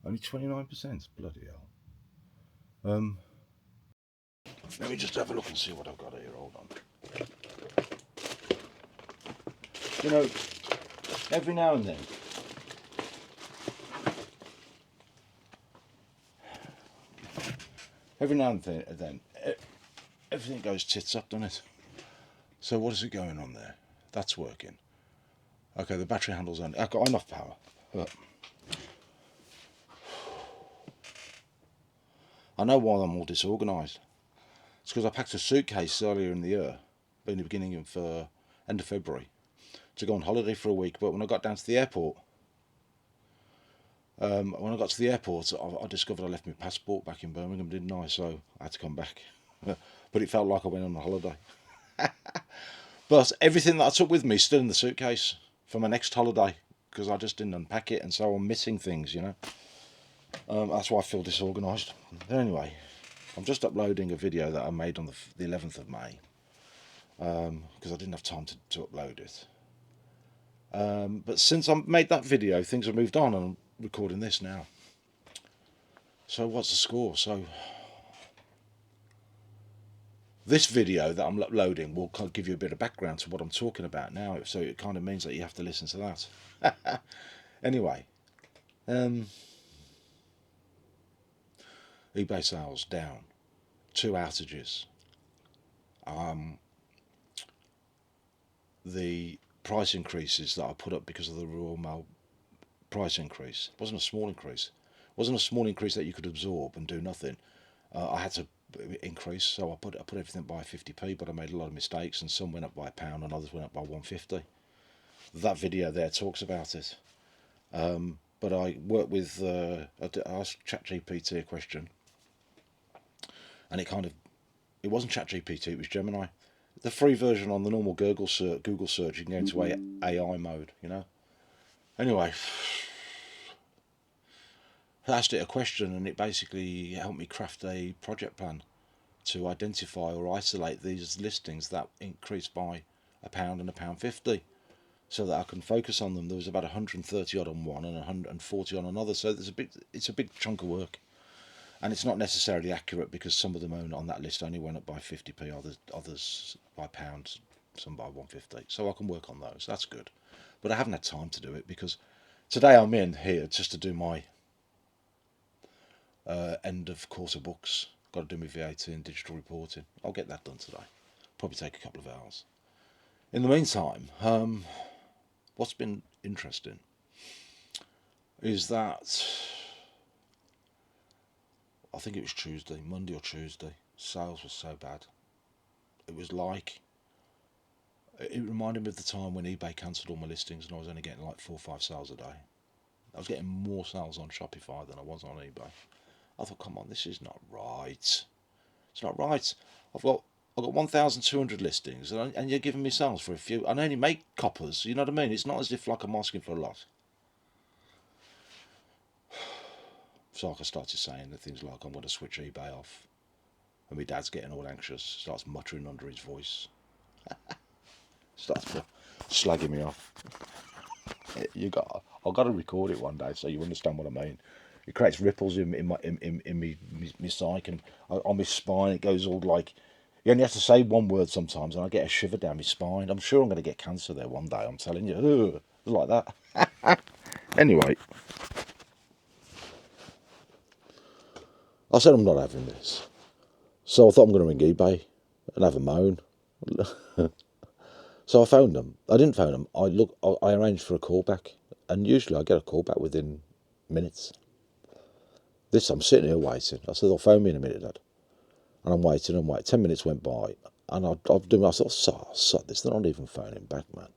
Only 29%. Bloody hell. Let me just have a look and see what I've got here. Hold on. You know, every now and then, everything goes tits up, doesn't it? So what is it going on there? That's working. Okay, the battery handle's on. I've got enough power. But I know why I'm all disorganised. It's because I packed a suitcase earlier in the year, in the beginning of end of February, to go on holiday for a week. But when I got down to the airport, I discovered I left my passport back in Birmingham, didn't I? So I had to come back. But it felt like I went on a holiday. But everything that I took with me is still in the suitcase for my next holiday, because I just didn't unpack it, and so I'm missing things, you know. That's why I feel disorganised. Anyway, I'm just uploading a video that I made on the 11th of May, because I didn't have time to upload it. But since I made that video, things have moved on, and I'm recording this now. So what's the score? So this video that I'm uploading will give you a bit of background to what I'm talking about now, so it kind of means that you have to listen to that. Anyway, eBay sales down, 2 outages. The price increases that I put up because of the Royal Mail price increase wasn't a small increase. It wasn't a small increase that you could absorb and do nothing. I had to increase, so I put everything by 50p, but I made a lot of mistakes, and some went up by £1 and others went up by 150. That video there talks about it. But I worked with, I asked ChatGPT a question, and it wasn't ChatGPT, it was Gemini. The free version on the normal Google search, you can go into AI mode, you know. Anyway, I asked it a question, and it basically helped me craft a project plan to identify or isolate these listings that increased by £1 and £1.50, so that I can focus on them. There was about 130 odd on one and 140 on another, so it's a big chunk of work, and it's not necessarily accurate because some of them on that list only went up by 50p, others by £1, some by 150. So I can work on those. That's good, but I haven't had time to do it because today I'm in here just to do my end of quarter books. Got to do my VAT and digital reporting. I'll get that done today. Probably take a couple of hours. In the meantime, what's been interesting is that I think it was Monday or Tuesday, sales was so bad. It was like, it reminded me of the time when eBay cancelled all my listings and I was only getting like 4 or 5 sales a day. I was getting more sales on Shopify than I was on eBay. I thought, come on, this is not right. It's not right. I've got 1,200 listings, and you're giving me sales for a few. I only make coppers, you know what I mean? It's not as if like I'm asking for a lot. So I started saying things like, I'm going to switch eBay off. And my dad's getting all anxious, starts muttering under his voice. Starts slagging me off. I've got to record it one day so you understand what I mean. It creates ripples in my psyche, and on my spine. It goes all like, you only have to say one word sometimes, and I get a shiver down my spine. I'm sure I'm going to get cancer there one day. I'm telling you, like that. Anyway, I said I'm not having this, so I thought I'm going to ring eBay and have a moan. So I phoned them. I didn't phone them. I arranged for a callback, and usually I get a callback within minutes. I'm sitting here waiting. I said, they'll phone me in a minute, Dad. And I'm waiting. 10 minutes went by, and I thought, sod this, they're not even phoning back, man.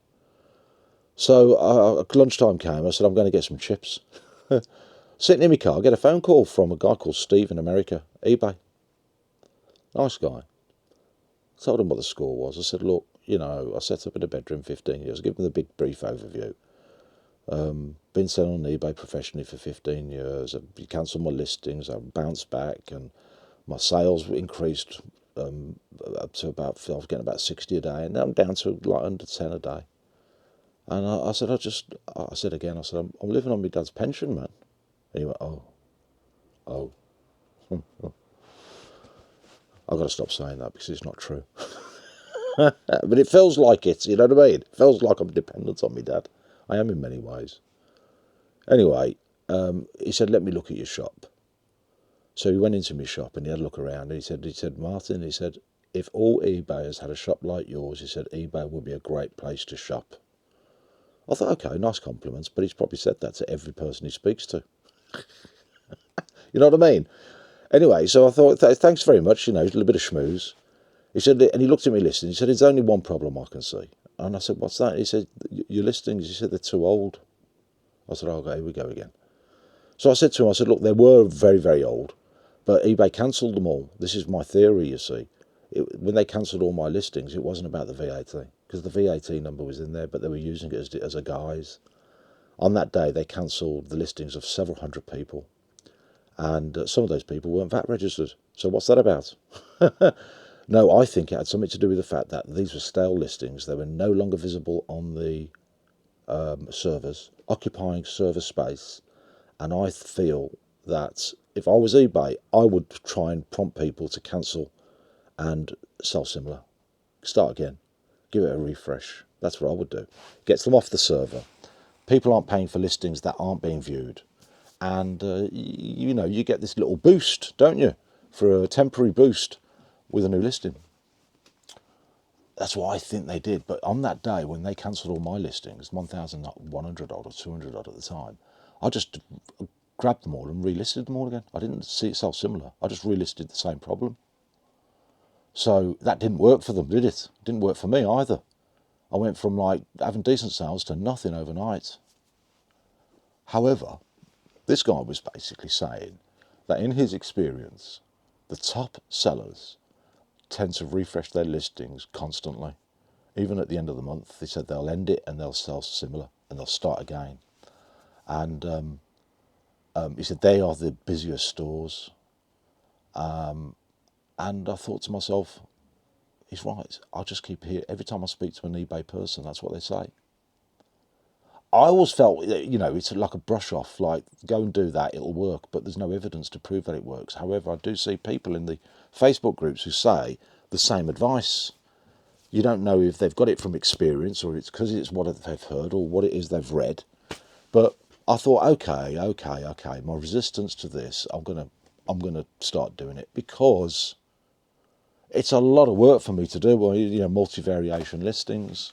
So lunchtime came. I said, I'm going to get some chips. Sitting in my car, I get a phone call from a guy called Steve in America, eBay. Nice guy. I told him what the score was. I said, look, I set up in a bedroom 15 years. I gave him the big brief overview. Been selling on eBay professionally for 15 years. I cancelled my listings. I bounced back, and my sales increased up to I was getting about 60 a day, and now I'm down to like under 10 a day. And I said, I'm living on my dad's pension, man. And he went, oh, Oh, I've got to stop saying that because it's not true. But it feels like it, you know what I mean? It feels like I'm dependent on my dad. I am in many ways. Anyway, he said, let me look at your shop. So he went into my shop and he had a look around and he said, Martin, he said, if all eBayers had a shop like yours, he said, eBay would be a great place to shop. I thought, okay, nice compliments, but he's probably said that to every person he speaks to. You know what I mean? Anyway, so I thought, thanks very much, a little bit of schmooze. He said, and he looked at me listing, he said, there's only one problem I can see. And I said, what's that? He said, your listings, he said, they're too old. I said, okay, here we go again. So I said to him, I said, look, they were very, very old, but eBay cancelled them all. This is my theory, you see. When they cancelled all my listings, it wasn't about the VAT, because the VAT number was in there, but they were using it as a guise. On that day, they cancelled the listings of several hundred people, and some of those people weren't VAT registered. So what's that about? No, I think it had something to do with the fact that these were stale listings. They were no longer visible on the servers, occupying server space. And I feel that if I was eBay, I would try and prompt people to cancel and sell similar. Start again. Give it a refresh. That's what I would do. Gets them off the server. People aren't paying for listings that aren't being viewed. And, you get this little boost, don't you? For a temporary boost with a new listing. That's what I think they did. But on that day, when they cancelled all my listings, 1,100 odd or 200 odd at the time, I just grabbed them all and relisted them all again. I didn't see it sell similar. I just relisted the same problem. So that didn't work for them, did it? It didn't work for me either. I went from having decent sales to nothing overnight. However, this guy was basically saying that in his experience, the top sellers tend to refresh their listings constantly. Even at the end of the month, they said they'll end it and they'll sell similar and they'll start again. And he said they are the busiest stores. And I thought to myself, he's right. I just keep hearing, every time I speak to an eBay person, that's what they say. I always felt, it's like a brush off, like go and do that, it'll work, but there's no evidence to prove that it works. However, I do see people in the Facebook groups who say the same advice. You don't know if they've got it from experience or it's because it's what they've heard or what it is they've read. But I thought, okay, my resistance to this, I'm gonna start doing it because it's a lot of work for me to do, multi-variation listings.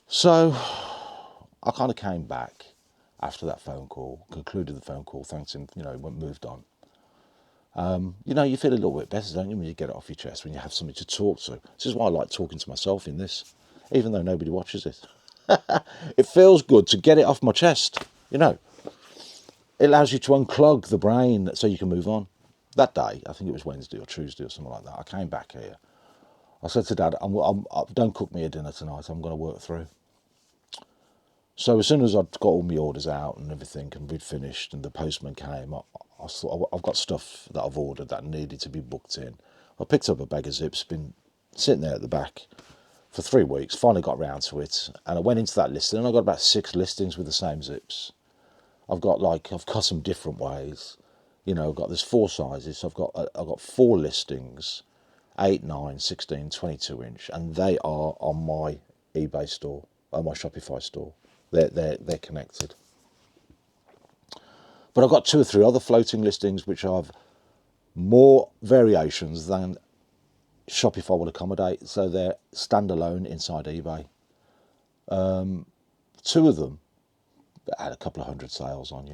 So I kind of came back after that phone call, concluded the phone call, thanked him, moved on. You feel a little bit better, don't you, when you get it off your chest, when you have something to talk to. This is why I like talking to myself in this, even though nobody watches it. It feels good to get it off my chest, It allows you to unclog the brain so you can move on. That day, I think it was Wednesday or Tuesday or something like that, I came back here. I said to Dad, don't cook me a dinner tonight, I'm going to work through. So as soon as I'd got all my orders out and everything and we'd finished and the postman came, I thought, I've got stuff that I've ordered that needed to be booked in. I picked up a bag of zips, been sitting there at the back for 3 weeks, finally got round to it, and I went into that listing and I got about 6 listings with the same zips. I've got some different ways. There's 4 sizes, so I've got 4 listings, 8, 9, 16, 22 inch, and they are on my eBay store, on my Shopify store. They're connected. But I've got 2 or 3 other floating listings which have more variations than Shopify will accommodate. So they're standalone inside eBay. 2 of them had a couple of hundred sales on,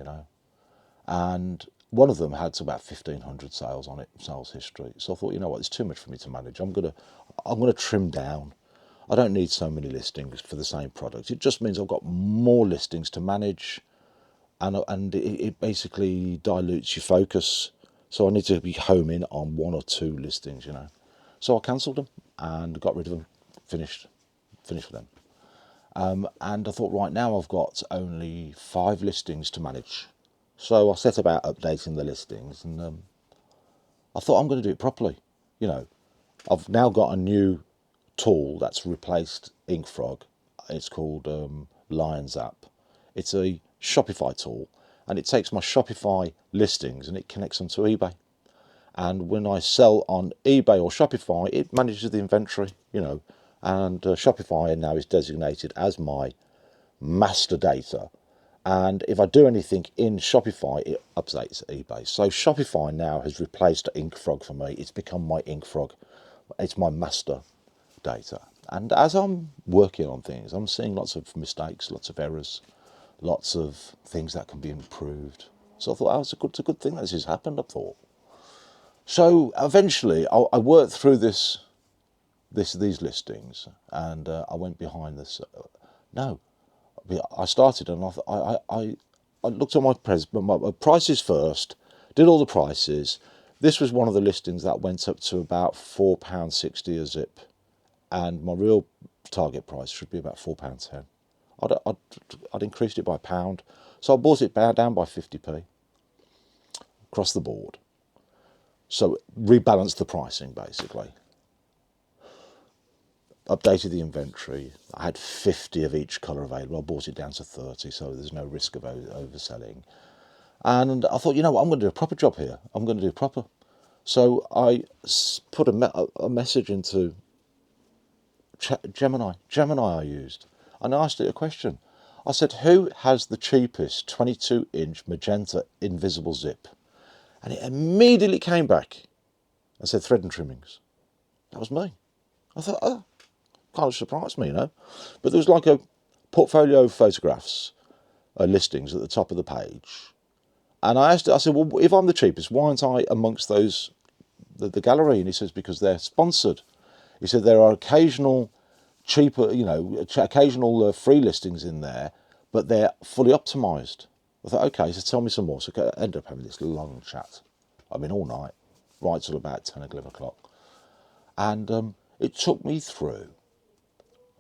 and one of them had about 1,500 sales on it, sales history. So I thought, it's too much for me to manage. I'm gonna trim down. I don't need so many listings for the same product. It just means I've got more listings to manage, and it basically dilutes your focus. So I need to be homing on 1 or 2 listings, So I cancelled them and got rid of them. Finished with them. And I thought, right now I've got only 5 listings to manage. So I set about updating the listings, and I thought I'm going to do it properly. I've now got a new tool that's replaced InkFrog. It's called Lions App. It's a Shopify tool, and it takes my Shopify listings and it connects them to eBay. And when I sell on eBay or Shopify, it manages the inventory, and Shopify now is designated as my master data. And if I do anything in Shopify, it updates eBay. So Shopify now has replaced InkFrog for me. It's become my InkFrog. It's my master data. And as I'm working on things, I'm seeing lots of mistakes, lots of errors, lots of things that can be improved. So I thought, oh, it's a good thing that this has happened, I thought. So eventually I worked through these listings, and I went behind this. No, I started and I looked at my prices first, did all the prices. This was one of the listings that went up to about £4.60 a zip, and my real target price should be about £4.10. I'd increased it by £1, so I bought it down by 50p across the board. So rebalanced the pricing basically. Updated the inventory. I had 50 of each colour available. I bought it down to 30, so there's no risk of overselling. And I thought, I'm going to do a proper job here. I'm going to do proper. So I put a message into Gemini I used, and I asked it a question. I said, who has the cheapest 22-inch magenta invisible zip? And it immediately came back and said thread and trimmings. That was me. I thought, oh, kind of surprised me, But there was like a portfolio of photographs, listings at the top of the page. And I asked it, I said, well, if I'm the cheapest, why aren't I amongst those, the gallery? And he says, because they're sponsored. He said, there are occasional cheaper, occasional free listings in there, but they're fully optimized. I thought, okay, so tell me some more. So I ended up having this long chat. I mean, all night, right till about 10, 11 o'clock. And it took me through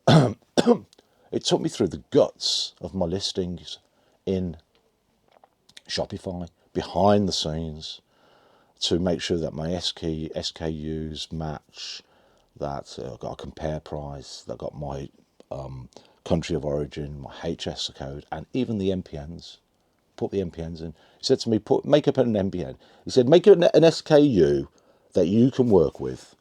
the guts of my listings in Shopify, behind the scenes, to make sure that my SKUs match, that I've got a compare price, that I've got my country of origin, my HS code, and even the MPNs. Put the MPNs in. He said to me, make up an MPN. He said, make an SKU that you can work with,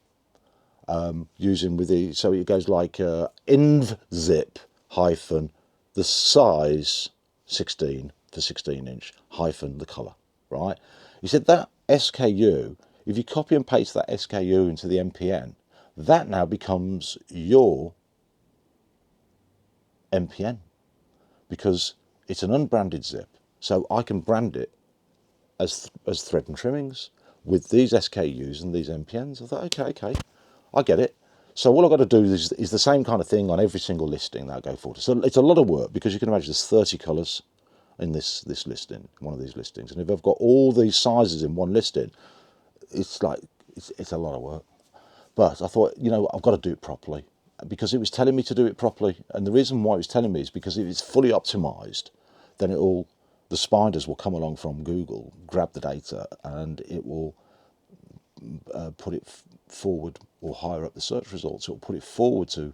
using with the, so it goes like invzip hyphen the size 16 for 16-inch hyphen the colour, right? He said that SKU, if you copy and paste that SKU into the MPN, that now becomes your MPN, because it's an unbranded zip. So I can brand it as thread and trimmings with these SKUs and these MPNs. I thought, okay, I get it. So all I've got to do is the same kind of thing on every single listing that I go for. So it's a lot of work, because you can imagine there's 30 colours in this listing, one of these listings. And if I've got all these sizes in one listing, it's like, it's a lot of work. But I thought, I've got to do it properly, because it was telling me to do it properly. And the reason why it was telling me is because if it's fully optimized, then the spiders will come along from Google, grab the data, and it will put it forward, or higher up the search results. It will put it forward to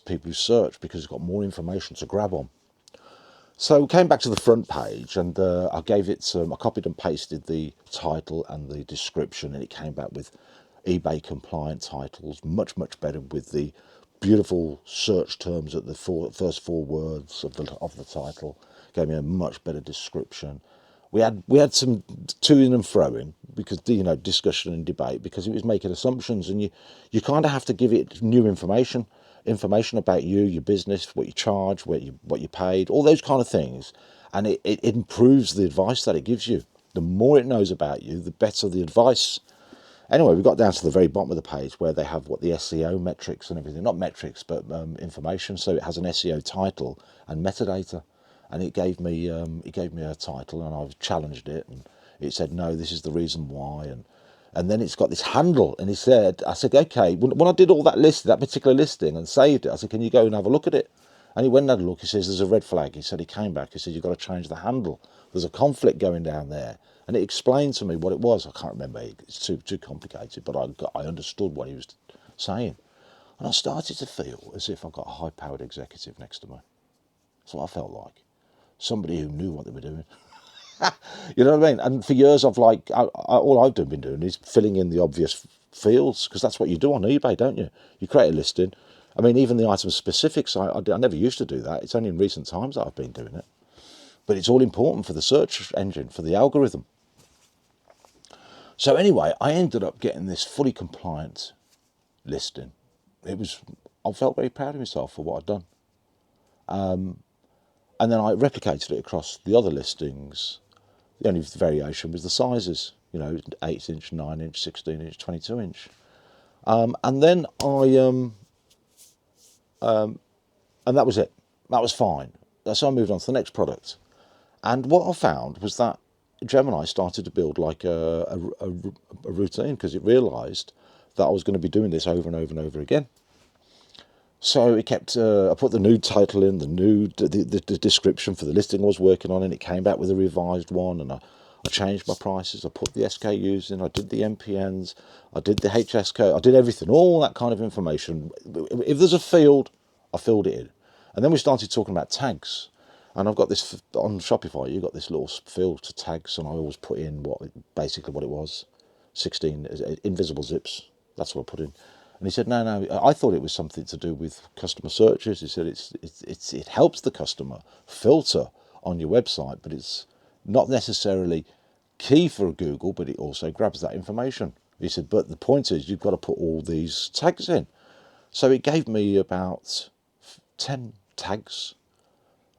people who search, because it's got more information to grab on. So came back to the front page, and I gave it, I copied and pasted the title and the description, and it came back with eBay compliant titles, much better, with the beautiful search terms at the first four words of the title. Gave me a much better description. We had some to-ing and fro-ing, because discussion and debate, because it was making assumptions, and you kind of have to give it new information about you, your business, what you charge, what you paid, all those kind of things, and it improves the advice that it gives you. The more it knows about you, the better the advice. Anyway, we got down to the very bottom of the page where they have the SEO metrics and everything, not metrics, but information. So it has an SEO title and metadata. And it gave me a title, and I challenged it, and it said, no, this is the reason why. And then it's got this handle, and I said, okay, when I did all that particular listing and saved it, I said, can you go and have a look at it? And he went and had a look. He says, there's a red flag. He said, he came back. He said, you've got to change the handle. There's a conflict going down there. And it explained to me what it was. I can't remember. It's too complicated, but I understood what he was saying. And I started to feel as if I got a high-powered executive next to me. That's what I felt like. Somebody who knew what they were doing. You know what I mean? And for years, all I've been doing is filling in the obvious fields, because that's what you do on eBay, don't you? You create a listing. I mean, even the item specifics, I never used to do that. It's only in recent times that I've been doing it. But it's all important for the search engine, for the algorithm. So anyway, I ended up getting this fully compliant listing. I felt very proud of myself for what I'd done. And then I replicated it across the other listings. The only variation was the sizes, 8-inch, 9-inch, 16-inch, 22-inch. And then and that was it. That was fine. So I moved on to the next product. And what I found was that Gemini started to build like a routine, because it realised that I was going to be doing this over and over and over again. So it kept, I put the new title in, the description for the listing I was working on, and it came back with a revised one, and I changed my prices, I put the SKUs in, I did the MPNs, I did the HS code, I did everything, all that kind of information. If there's a field, I filled it in. And then we started talking about tags. And I've got this, on Shopify, you've got this little field to tags, and I always put in basically what it was, 16 invisible zips, that's what I put in. And he said, no, I thought it was something to do with customer searches. He said it helps the customer filter on your website, but it's not necessarily key for Google, but it also grabs that information. He said, but the point is you've got to put all these tags in. So it gave me about 10 tags.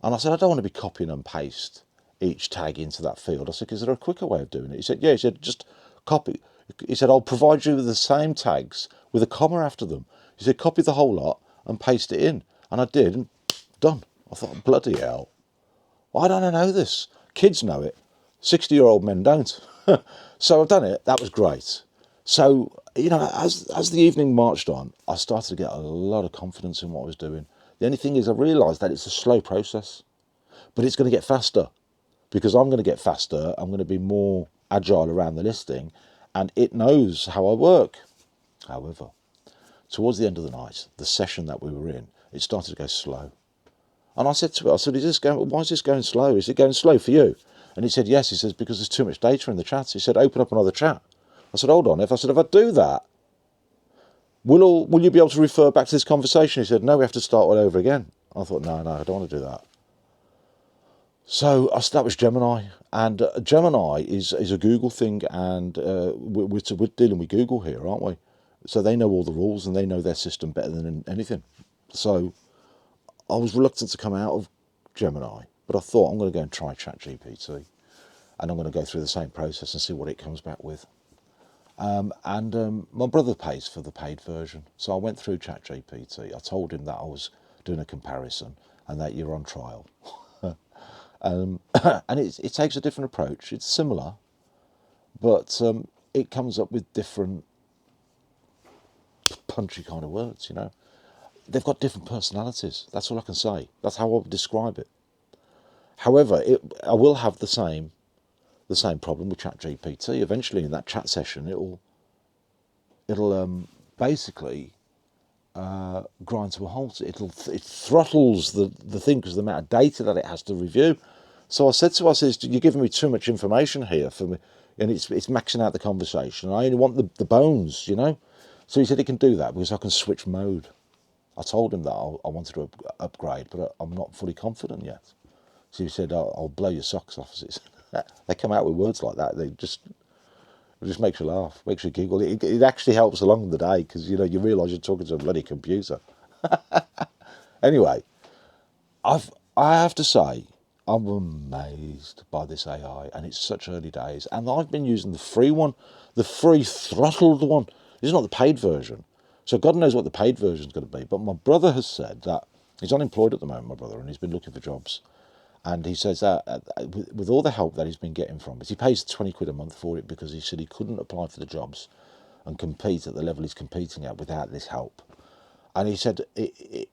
And I said, I don't want to be copying and paste each tag into that field. I said, is there a quicker way of doing it? He said, yeah. He said, just copy. He said, I'll provide you with the same tags with a comma after them. He said, copy the whole lot and paste it in. And I did, and done. I thought, bloody hell. Why don't I know this? Kids know it. 60-year-old men don't. So I've done it. That was great. So, as the evening marched on, I started to get a lot of confidence in what I was doing. The only thing is I realised that it's a slow process, but it's going to get faster, because I'm going to get faster. I'm going to be more agile around the listing, and it knows how I work. However, towards the end of the night, the session that we were in, it started to go slow. And I said to her, why is this going slow? Is it going slow for you? And he said, yes. He says, because there's too much data in the chat. He said, open up another chat. I said, hold on. If I do that, will you be able to refer back to this conversation? He said, no, we have to start all over again. I thought, no, I don't want to do that. So that was Gemini, and Gemini is a Google thing, and we're dealing with Google here, aren't we? So they know all the rules, and they know their system better than anything. So I was reluctant to come out of Gemini, but I thought I'm going to go and try ChatGPT, and I'm going to go through the same process and see what it comes back with. And my brother pays for the paid version, so I went through ChatGPT. I told him that I was doing a comparison and that you're on trial. And it takes a different approach. It's similar, but it comes up with different punchy kind of words, They've got different personalities. That's all I can say. That's how I would describe it. However, I will have the same problem with ChatGPT. Eventually, in that chat session, it'll basically grind to a halt. It throttles the thing because of the amount of data that it has to review. So I said to her, you're giving me too much information here for me, and it's maxing out the conversation. I only want the bones, So he said he can do that because I can switch mode. I told him that I wanted to upgrade, but I'm not fully confident yet. So he said, I'll blow your socks off. They come out with words like that. It just makes you laugh, makes you giggle. It actually helps along the day because, you realise you're talking to a bloody computer. Anyway, I have to say, I'm amazed by this AI, and it's such early days. And I've been using the free one, the free throttled one. This is not the paid version. So God knows what the paid version is going to be. But my brother has said that he's unemployed at the moment, my brother, and he's been looking for jobs. And he says that with all the help that he's been getting from it, he pays 20 quid a month for it because he said he couldn't apply for the jobs and compete at the level he's competing at without this help. And he said if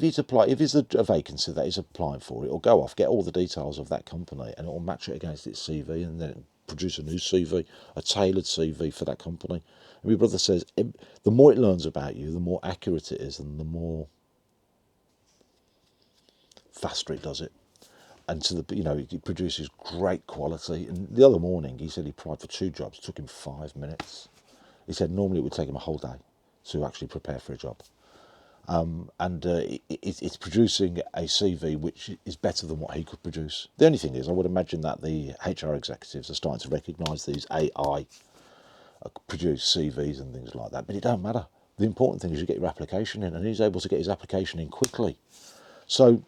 there's a vacancy that he's applying for, it'll go off, get all the details of that company, and it'll match it against its CV, and then produce a new CV, a tailored CV for that company. And my brother says the more it learns about you, the more accurate it is, and the more faster it does it. and to the, it produces great quality. And the other morning, he said he applied for 2 jobs. It took him 5 minutes. He said normally it would take him a whole day to actually prepare for a job. And it's producing a CV which is better than what he could produce. The only thing is, I would imagine that the HR executives are starting to recognise these AI produced CVs and things like that, but it don't matter. The important thing is you get your application in, and he's able to get his application in quickly. So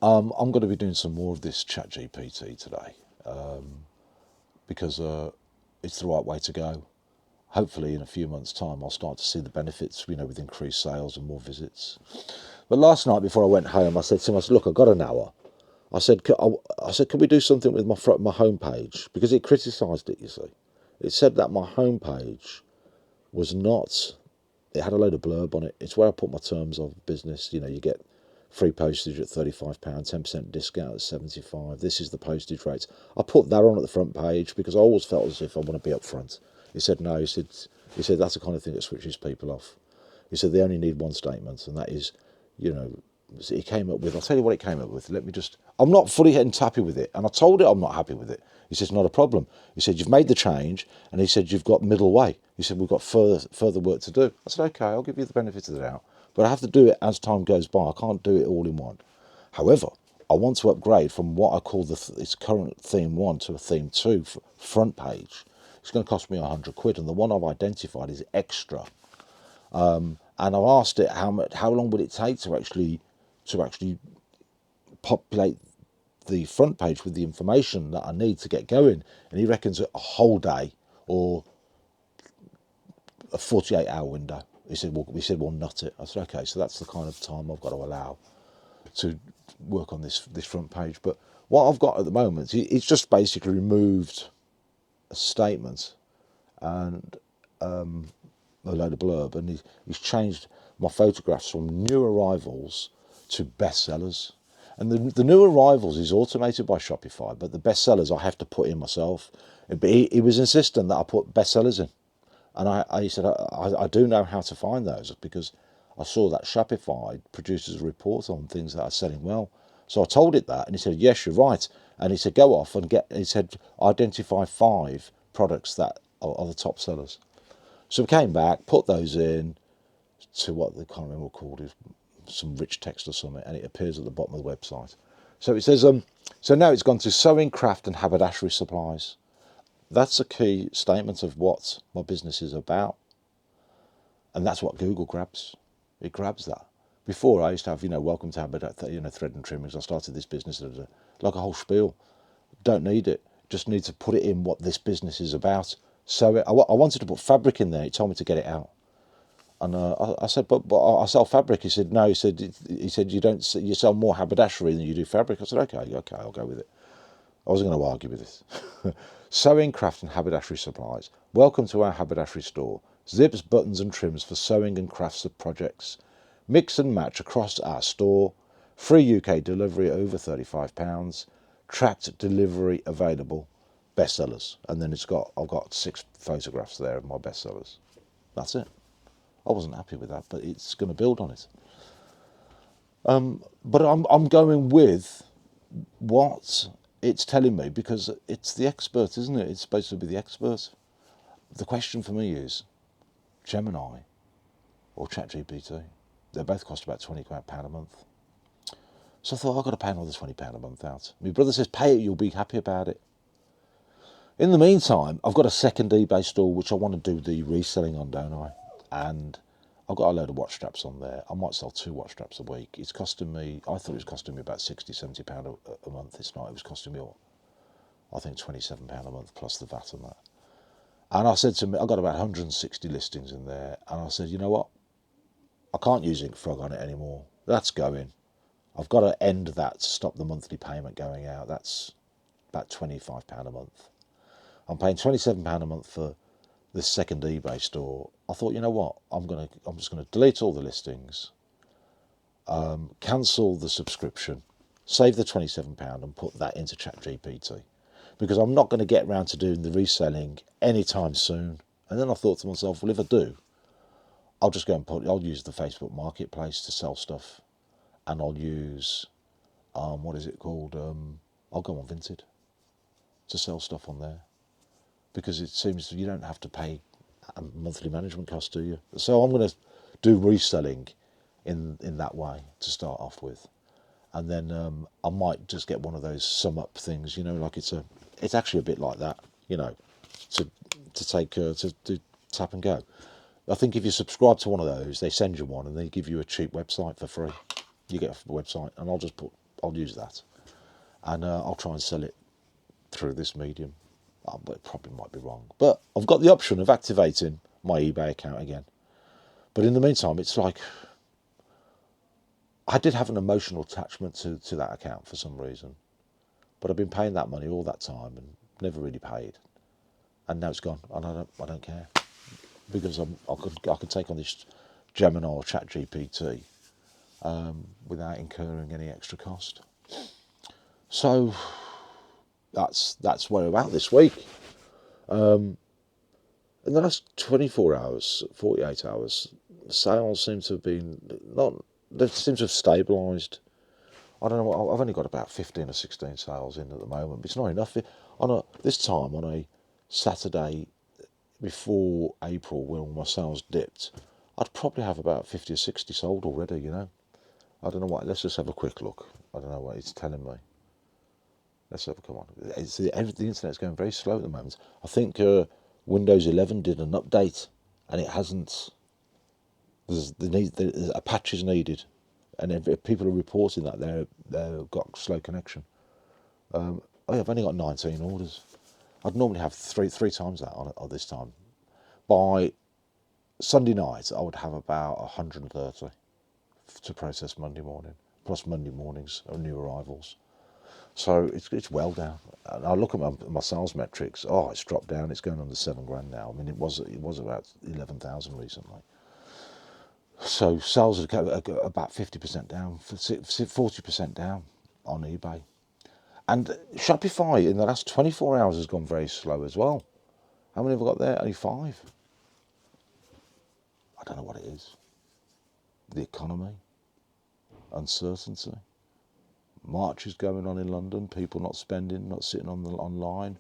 I'm going to be doing some more of this ChatGPT today, because it's the right way to go. Hopefully in a few months' time I'll start to see the benefits, with increased sales and more visits. But last night before I went home, I said to him, look, I've got an hour. I said, can we do something with my homepage? Because it criticised it, you see. It said that my homepage was not, it had a load of blurb on it. It's where I put my terms of business. You get free postage at £35, 10% discount at £75. This is the postage rates. I put that on at the front page because I always felt as if I want to be up front. He said no. He said that's the kind of thing that switches people off. He said they only need one statement, and that is, he came up with. I'll tell you what it came up with. I'm not fully happy with it, and I told it I'm not happy with it. He says not a problem. He said you've made the change, and he said you've got middle way. He said we've got further work to do. I said okay, I'll give you the benefit of the doubt, but I have to do it as time goes by. I can't do it all in one. However, I want to upgrade from what I call its current theme 1 to a theme 2 front page. It's going to cost me £100, and the one I've identified is XTRA. And I've asked it how long would it take to actually populate the front page with the information that I need to get going, and he reckons a whole day or a 48-hour window. He said, we'll nut it. I said, okay, so that's the kind of time I've got to allow to work on this front page. But what I've got at the moment, it's just basically removed a statement and a load of blurb, and he's changed my photographs from new arrivals to bestsellers. And the new arrivals is automated by Shopify, but the bestsellers I have to put in myself. But he was insistent that I put bestsellers in, and he said I do know how to find those because I saw that Shopify produces a report on things that are selling well. So I told it that, and he said yes, you're right. And he said go off and he said identify 5 products that are the top sellers. So we came back, put those in to what they can't remember what called is some rich text or something, and it appears at the bottom of the website. So it says so now it's gone to sewing, craft and haberdashery supplies. That's a key statement of what my business is about, and that's what Google grabs. It grabs that. Before I used to have welcome to Haberdashery, thread and trimmings. I started this business like a whole spiel. Don't need it. Just need to put it in what this business is about. So I wanted to put fabric in there. He told me to get it out, and I said, but I sell fabric. He said no. He said you sell more haberdashery than you do fabric. I said okay, I'll go with it. I wasn't going to argue with this. Sewing, craft and haberdashery supplies. Welcome to our haberdashery store. Zips, buttons and trims for sewing and crafts projects. Mix and match across our store. Free UK delivery over £35. Tracked delivery available. Bestsellers. And then I've got 6 photographs there of my bestsellers. That's it. I wasn't happy with that, but it's going to build on it. But I'm going with what it's telling me because it's the expert, isn't it? It's supposed to be the expert. The question for me is Gemini or ChatGPT. They both cost about £20 a month. So I thought, I've got to pay another £20 a month out. My brother says, pay it, you'll be happy about it. In the meantime, I've got a second eBay store which I want to do the reselling on, don't I? And I've got a load of watch straps on there. I might sell 2 watch straps a week. It's costing me, I thought it was costing me about £60, £70 a month. It's not. It was costing me, I think, £27 a month plus the VAT and that. And I said to me, I've got about 160 listings in there. And I said, you know what? I can't use Ink Frog on it anymore. That's going. I've got to end that to stop the monthly payment going out. That's about £25 a month. I'm paying £27 a month for this second eBay store. I thought, you know what? I'm just going to delete all the listings, cancel the subscription, save the £27 and put that into ChatGPT, because I'm not going to get around to doing the reselling anytime soon. And then I thought to myself, well, if I do, I'll just go and I'll use the Facebook Marketplace to sell stuff, and I'll use what is it called? I'll go on Vinted to sell stuff on there, because it seems you don't have to pay a monthly management cost, do you? So I'm going to do reselling in that way to start off with, and then I might just get one of those sum up things, like it's actually a bit like that, to take to do tap and go. I think if you subscribe to one of those, they send you one and they give you a cheap website for free. You get a website, and I'll use that, and I'll try and sell it through this medium. But it probably might be wrong. But I've got the option of activating my eBay account again. But in the meantime, it's like I did have an emotional attachment to that account for some reason. But I've been paying that money all that time and never really paid. And now it's gone, and I don't care, because I could take on this Gemini or ChatGPT without incurring any extra cost. So that's where we're at this week. In the last 24 hours, 48 hours, sales seem to have been they seem to have stabilised. I don't know. I've only got about 15 or 16 sales in at the moment, but it's not enough. This time on a Saturday before April, when all my sales dipped, I'd probably have about 50 or 60 sold already. I don't know what. Let's just have a quick look. I don't know what it's telling me. Let's have a come on. The internet's going very slow at the moment. I think Windows 11 did an update, and it hasn't. There's a patch is needed, and if people are reporting that they've got slow connection. I've only got 19 orders. I'd normally have three times that on this time. By Sunday night, I would have about 130 to process Monday morning, plus Monday mornings or new arrivals. So it's well down. And I look at my sales metrics. Oh, it's dropped down. It's going under $7,000 now. I mean, it was about 11,000 recently. So sales are about 50% down, 40% down on eBay. And Shopify in the last 24 hours has gone very slow as well. How many have I got there? Only 5. I don't know what it is. The economy, uncertainty. March is going on in London. People not spending, not sitting online.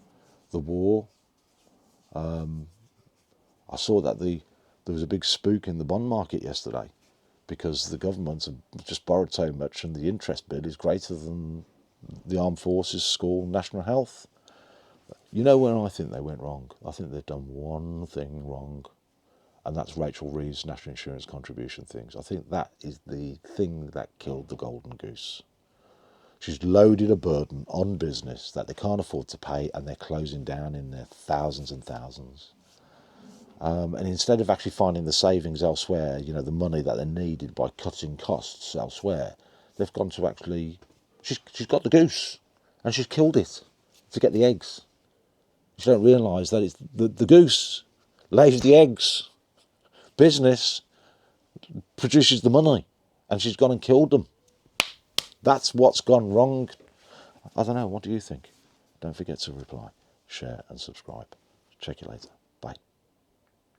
The war. I saw that there was a big spook in the bond market yesterday, because the government have just borrowed so much, and the interest bill is greater than the armed forces, school, national health. You know where I think they went wrong? I think they've done one thing wrong, and that's Rachel Reeves' national insurance contribution things. I think that is the thing that killed the golden goose. She's loaded a burden on business that they can't afford to pay, and they're closing down in their thousands and thousands. And instead of actually finding the savings elsewhere, the money that they needed by cutting costs elsewhere, they've gone to actually, she's got the goose, and she's killed it to get the eggs. She don't realise that it's the goose lays the eggs. Business produces the money, and she's gone and killed them. That's what's gone wrong. I don't know. What do you think? Don't forget to reply, share, and subscribe. Check you later. Bye.